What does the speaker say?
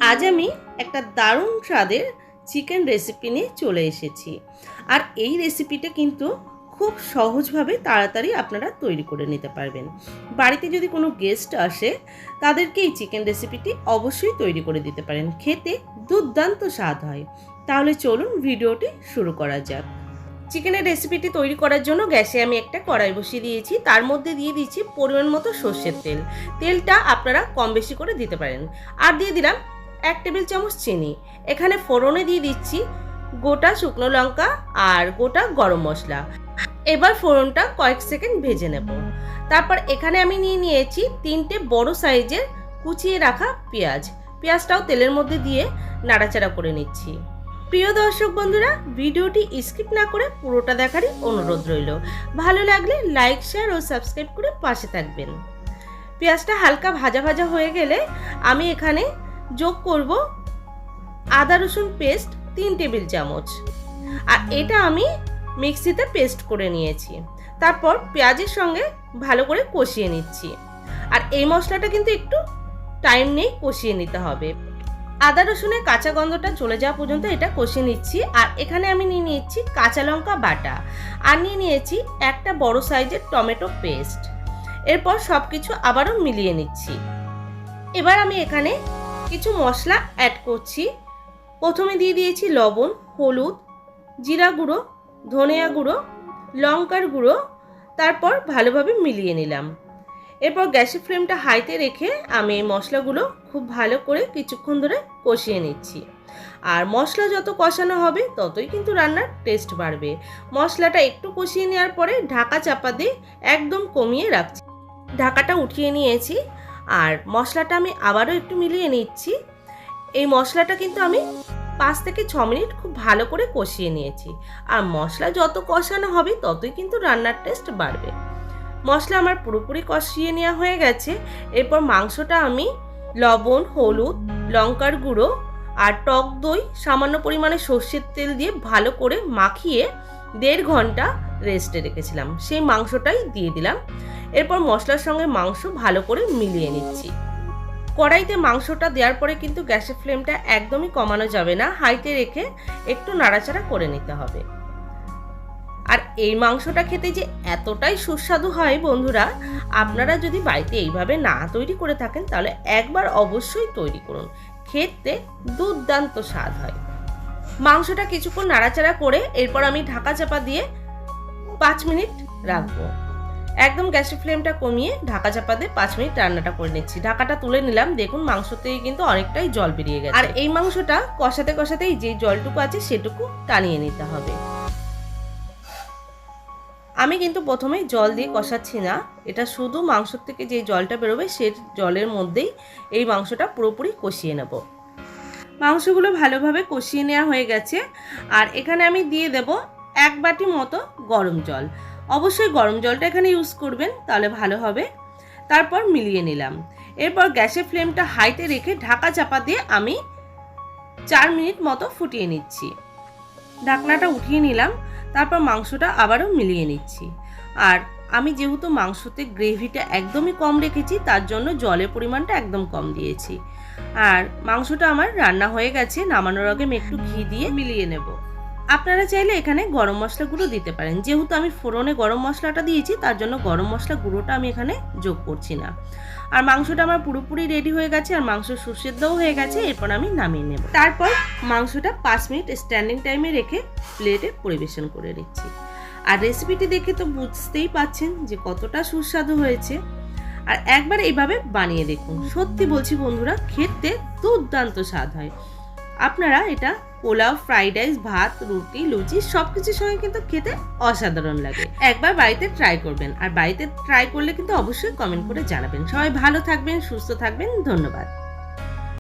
আজ আমি একটা দারুণ স্বাদের চিকেন রেসিপি নিয়ে চলে এসেছি। আর এই রেসিপিটা কিন্তু খুব সহজভাবে তাড়াতাড়ি আপনারা তৈরি করে নিতে পারবেন। বাড়িতে যদি কোনো গেস্ট আসে তাদেরকে এই চিকেন রেসিপিটি অবশ্যই তৈরি করে দিতে পারেন, খেতে দুর্দান্ত স্বাদ হয়। তাহলে চলুন ভিডিওটি শুরু করা যাক। চিকেনের রেসিপিটি তৈরি করার জন্য গ্যাসে আমি একটা কড়াই বসিয়ে দিয়েছি, তার মধ্যে দিয়ে দিচ্ছি পরিমাণ মতো সর্ষের তেল। তেলটা আপনারা কম বেশি করে দিতে পারেন। আর দিয়ে দিলাম 1 টেবিল চামচ চিনি। এখানে ফোড়নে দিয়ে দিচ্ছি গোটা শুকনো লঙ্কা আর গোটা গরম মশলা। এবার ফোড়নটা কয়েক সেকেন্ড ভেজে নেব। তারপর এখানে আমি নিয়ে নিয়েছি 3টে বড় সাইজের কুচিয়ে রাখা পেঁয়াজ। পেঁয়াজটাও তেলের মধ্যে দিয়ে নাড়াচাড়া করে নিচ্ছি। প্রিয় দর্শক বন্ধুরা, ভিডিওটি স্কিপ না করে পুরোটা দেখারই অনুরোধ রইল। ভালো লাগলে লাইক, শেয়ার ও সাবস্ক্রাইব করে পাশে থাকবেন। পেঁয়াজটা হালকা ভাজা ভাজা হয়ে গেলে আমি এখানে যোগ করব আদা রসুন পেস্ট 3 টেবিল চামচ। আর এটা আমি মিক্সিতে পেস্ট করে নিয়েছি। তারপর পেঁয়াজের সঙ্গে ভালো করে কষিয়ে নিচ্ছি। আর এই মশলাটা কিন্তু একটু টাইম নিয়ে কষিয়ে নিতে হবে। আদা রসুনের কাঁচা গন্ধটা চলে যাওয়া পর্যন্ত এটা কষিয়ে নিচ্ছি। আর এখানে আমি নিয়ে নিয়েছি কাঁচা লঙ্কা বাটা, আর নিয়ে নিয়েছি একটা বড় সাইজের টমেটো পেস্ট। এরপর সব কিছু আবারও মিলিয়ে নিচ্ছি। এবার আমি এখানে কিছু মশলা অ্যাড করছি। প্রথমে দিয়ে দিয়েছি লবণ, হলুদ, জিরা গুঁড়ো, ধনিয়া গুঁড়ো, লঙ্কার গুঁড়ো। তারপর ভালোভাবে মিলিয়ে নিলাম। এরপর গ্যাসের ফ্লেমটা হাইতে রেখে আমি এই মশলাগুলো খুব ভালো করে কিছুক্ষণ ধরে কষিয়ে নিচ্ছি। আর মশলা যত কষানো হবে ততই কিন্তু রান্নার টেস্ট বাড়বে। মশলাটা একটু কষিয়ে নেওয়ার পরে ঢাকা চাপা দিয়ে একদম কমিয়ে রাখছি। ঢাকাটা উঠিয়ে নিয়েছি আর মশলাটা আমি আবারও একটু মিলিয়ে নিচ্ছি। এই মশলাটা কিন্তু আমি 5 থেকে 6 মিনিট খুব ভালো করে কষিয়ে নিয়েছি। আর মশলা যত কষানো হবে ততই কিন্তু রান্নার টেস্ট বাড়বে। মশলা আমার পুরোপুরি কষিয়ে নেওয়া হয়ে গেছে। এরপর মাংসটা আমি লবণ, হলুদ, লঙ্কার গুঁড়ো আর টক দই, সামান্য পরিমাণে সর্ষের তেল দিয়ে ভালো করে মাখিয়ে 1.5 ঘন্টা রেস্টে রেখেছিলাম। সেই মাংসটাই দিয়ে দিলাম। এরপর মশলার সঙ্গে মাংস ভালো করে মিলিয়ে নিচ্ছি। কড়াইতে মাংসটা দেওয়ার পরে কিন্তু গ্যাসের ফ্লেমটা একদমই কমানো যাবে না, হাইতে রেখে একটু নাড়াচাড়া করে নিতে হবে। আর এই মাংসটা খেতে যে এতটাই সুস্বাদু হয় বন্ধুরা, আপনারা যদি বাড়িতে এইভাবে না তৈরি করে থাকেন তাহলে একবার অবশ্যই তৈরি করুন, খেতে দুর্দান্ত স্বাদ হয়। মাংসটা কিছুক্ষণ নাড়াচাড়া করে এরপর আমি ঢাকা চাপা দিয়ে 5 মিনিট রাখবো। একদম গ্যাসের ফ্লেমটা কমিয়ে ঢাকা চাপা দিয়ে 5 মিনিট রান্নাটা করে নিচ্ছি। ঢাকাটা তুলে নিলাম। দেখুন মাংস থেকে কিন্তু অনেকটাই জল বেরিয়ে গেছে। আর এই মাংসটা কষাতে কষাতেই যে জলটুকু আছে সেটুকু টানিয়ে নিতে হবে। আমি কিন্তু প্রথমে জল দিয়ে কষাচ্ছি না, এটা শুধু মাংস থেকে যে জলটা বেরোবে সেই জলের মধ্যেই এই মাংসটা পুরোপুরি কষিয়ে নেব। মাংসগুলো ভালোভাবে কষিয়ে নেওয়া হয়ে গেছে। আর এখানে আমি দিয়ে দেব 1 বাটি মতো গরম জল। অবশ্যই গরম জলটা এখানে ইউজ করবেন, তাহলে ভালো হবে। তারপর মিলিয়ে নিলাম। এরপর গ্যাসের ফ্লেমটা হাইতে রেখে ঢাকা চাপা দিয়ে আমি 4 মিনিট মতো ফুটিয়ে নিচ্ছি। ঢাকনাটা উঠিয়ে নিলাম। তারপর মাংসটা আবারও মিলিয়ে নিচ্ছি। আর আমি যেহেতু মাংসতে গ্রেভিটা একদমই কম রেখেছি, তার জন্য জলের পরিমাণটা একদম কম দিয়েছি। আর মাংসটা আমার রান্না হয়ে গেছে। নামানোর আগে আমি একটু ঘি দিয়ে মিলিয়ে নেব। আপনারা চাইলে এখানে গরম মশলা গুঁড়ো দিতে পারেন। যেহেতু আমি ফোড়নে গরম মশলাটা দিয়েছি, তার জন্য গরম মশলা গুঁড়োটা আমি এখানে যোগ করছি না। আর মাংসটা আমার পুরোপুরি রেডি হয়ে গেছে আর মাংস সুসেদ্ধও হয়ে গেছে। এরপর আমি নামিয়ে নেব। তারপর মাংসটা 5 মিনিট স্ট্যান্ডিং টাইমে রেখে প্লেটে পরিবেশন করে নিচ্ছি। আর রেসিপিটি দেখে তো বুঝতেই পাচ্ছেন যে কতটা সুস্বাদু হয়েছে। আর একবার এইভাবে বানিয়ে দেখুন, সত্যি বলছি বন্ধুরা, খেতে দুর্দান্ত স্বাদ হয়। আপনারা এটা পোলাও, ফ্রাইড রাইস, ভাত, রুটি, লুচি সব কিছুর সঙ্গে কিন্তু খেতে অসাধারণ লাগে। একবার বাড়িতে ট্রাই করবেন। আর বাড়িতে ট্রাই করলে কিন্তু অবশ্যই কমেন্ট করে জানাবেন। সবাই ভালো থাকবেন, সুস্থ থাকবেন। ধন্যবাদ।